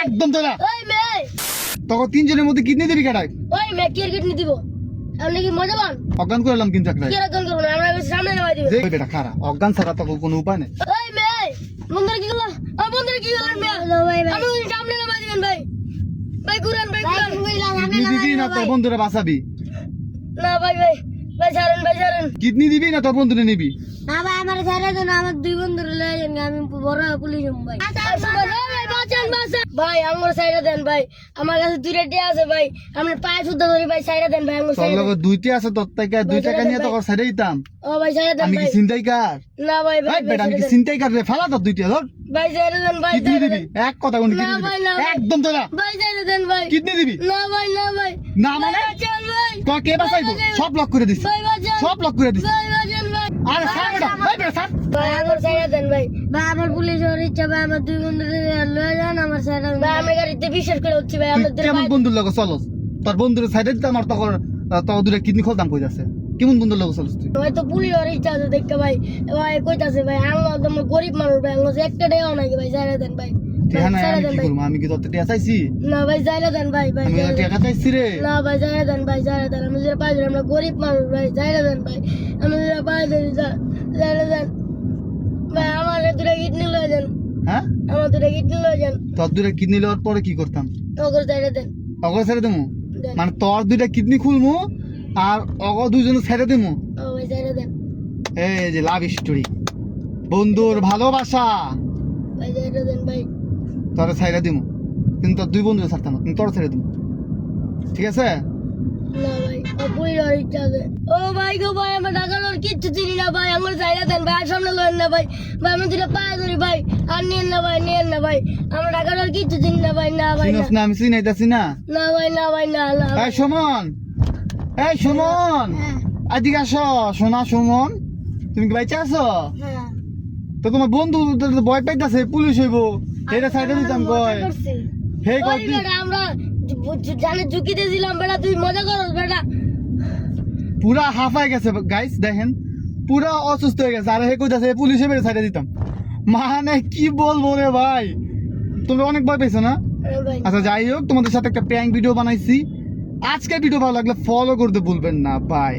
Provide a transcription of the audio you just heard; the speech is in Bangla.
একদম তোরা ওই মেয়ে তখন তিনজনের মধ্যে কিডনি দিবি কাটাই ওই মেয়ে কিরকেট দিব আপনি কি মজা পান অজ্ঞান করলাম কিন্তু একটা কি রকম করবেন আমরা সামনে নামাই দিব যে বেটা খারা অজ্ঞান ছাড়া তো কোনো উপায় নেই ওই মেয়ে বন্ধুরা কি করলো বন্ধুরা কি করলেন মেয়ে আমি সামনে নামাই দিবেন ভাই ভাই ঘুরান ভাই ঘুরান কিডনি দিবি না তোর বন্ধুরে বাঁচাবি না ভাই ভাই ভাই ছাড়েন ভাই ছাড়েন কিডনি দিবি না তোর বন্ধুরে নিবি না ভাই আমার ছেড়ে দেন আমার দুই বন্ধু লয়ে যান আমি বড় পুলিশ ভাই ভাই বাঁচান বাঁচান ভাই আমার সাইডে দেন ভাই আমার কাছে দুইটা টিয়া আছে ভাই আমি পায়ে শুদ্ধ ধরি ভাই সাইডে দেন ভাই আমার তোর সাইডে লগে দুইটা আছে তোর থেকে 2 টাকা নিয়ে তোর ছেড়ে দিতাম ও ভাই সাইডে দেন আমি কি ভাই চিন্তাই কার না ভাই ভাই ভাই বেটা আমি কি চিন্তাই কার রে ফেলা তো দুইটা ধর ভাই সাইডে দেন ভাই কিডনি দিবি এক কথা কোন না কিডনি ভাই, দিবি না ভাই। একদম তোরা ভাই সাইডে দেন ভাই কিডনি দিবি না ভাই না ভাই না মানে বাঁচান ভাই তো কে বাঁচাইবো সব লক করে দিছি ভাই বাঁচান সব লক করে দিছি ভাই বাঁচান ভাই আরে ছাড় বেটা ভাই বেটা ছাড় ভাই আমার সাইডে দেন ভাই ভাই আমার পুলিশের ইচ্ছা ভাই আমার দুই বন্ধু লয়ে যান আমার সাইডে ভাই আমি গাড়িতে বিশ্বাস করে হচ্ছি ভাই আমরা তুই কেমন বন্ধুর লগে চলস তোর বন্ধুর সাইডে দিতাম আর তখন তোর দুটো কিডনি খোলতাম কই যাচ্ছে কেমন বন্ধুর লগে চলস তুই ভাই তো পুলিশের ইচ্ছা আছে দেখতে ভাই ভাই কইতাছে ভাই আমরা একদম গরিব মানুষ ভাই আমরা একটা টাকাও নাই ভাই সাইডে দেন ভাই টিয়া না সাইডে আমি দেন কি ভাই করবো আমি কি তোর টিয়া চাইছি না ভাই সাইডে দেন ভাই ভাই আমি সাইডে দেন। টাকা চাইছি রে না ভাই সাইডে দেন ভাই সাইডে দেন আমি যেটা পাই আমরা গরিব মানুষ ভাই সাইডে দেন ভাই আমি যেটা পাই সাইডে দেন ভাই আমার দুটা কিডনি লয়ে যান হ্যাঁ আমার দুটা কিডনি লয়ে যান তোর দুটো কিডনি লওয়ার পরে কি করতাম ওগর সাইডে দেন অগর ছেড়ে দেবো দেন মানে তোর দুইটা কিডনি খুলমু আর অগ দুইজন ছেড়ে দেবো ও ভাই সাইডে দেন এই যে লাভ স্টোরি বন্ধুর ভালোবাসা ভাই সাইডে দেন ভাই তোর ছেড়ে দিমু কিন্তু তোর দুই বন্ধু ছাড়তাম না কিন্তু তোর ছেড়ে দিমু ঠিক আছে না ভাই পুলিশের ইচ্ছা আছে ও ভাই গো ভাই আমার টাকার কিচ্ছু চিনি না ভাই আমার সাইডে দেন ভাই আর সামনে লয়েন না ভাই ভাই আমি দুটা পায়ে ধরি ভাই আর নিয়েন না ভাই আমার টাকার কিচ্ছু চিনি না ভাই না ভাই না চিনস না আমি চিনাইতাছি না না ভাই না ভাই না না এই সুমন এই সুমন হ্যাঁ এদিকে আসো সোনা সুমন তুমি কি বাইচে আছো হ্যাঁ তো তোমার বন্ধু ভয় পাইতাছে পুলিশ হইব এটা সাইডে দিতাম কয় হে কয় কি আমরা জানে ঝুঁকিতে ছিলাম বেটা তুই মজা করস বেটা পুরা হাফায় গেছে গাইস দেখেন পুরা অসুস্থ হয়ে গেছে আর হে কইতাছে পুলিশে বেড়ে সাইডে দিতাম মানে কি বলবো রে ভাই তুমি অনেক ভয় পাইছো না ভাই আচ্ছা যাই হোক তোমাদের সাথে একটা প্র্যাঙ্ক ভিডিও বানাইছি আজকে ভিডিও ভালো লাগলে ফলো করতে ভুলবেন না বাই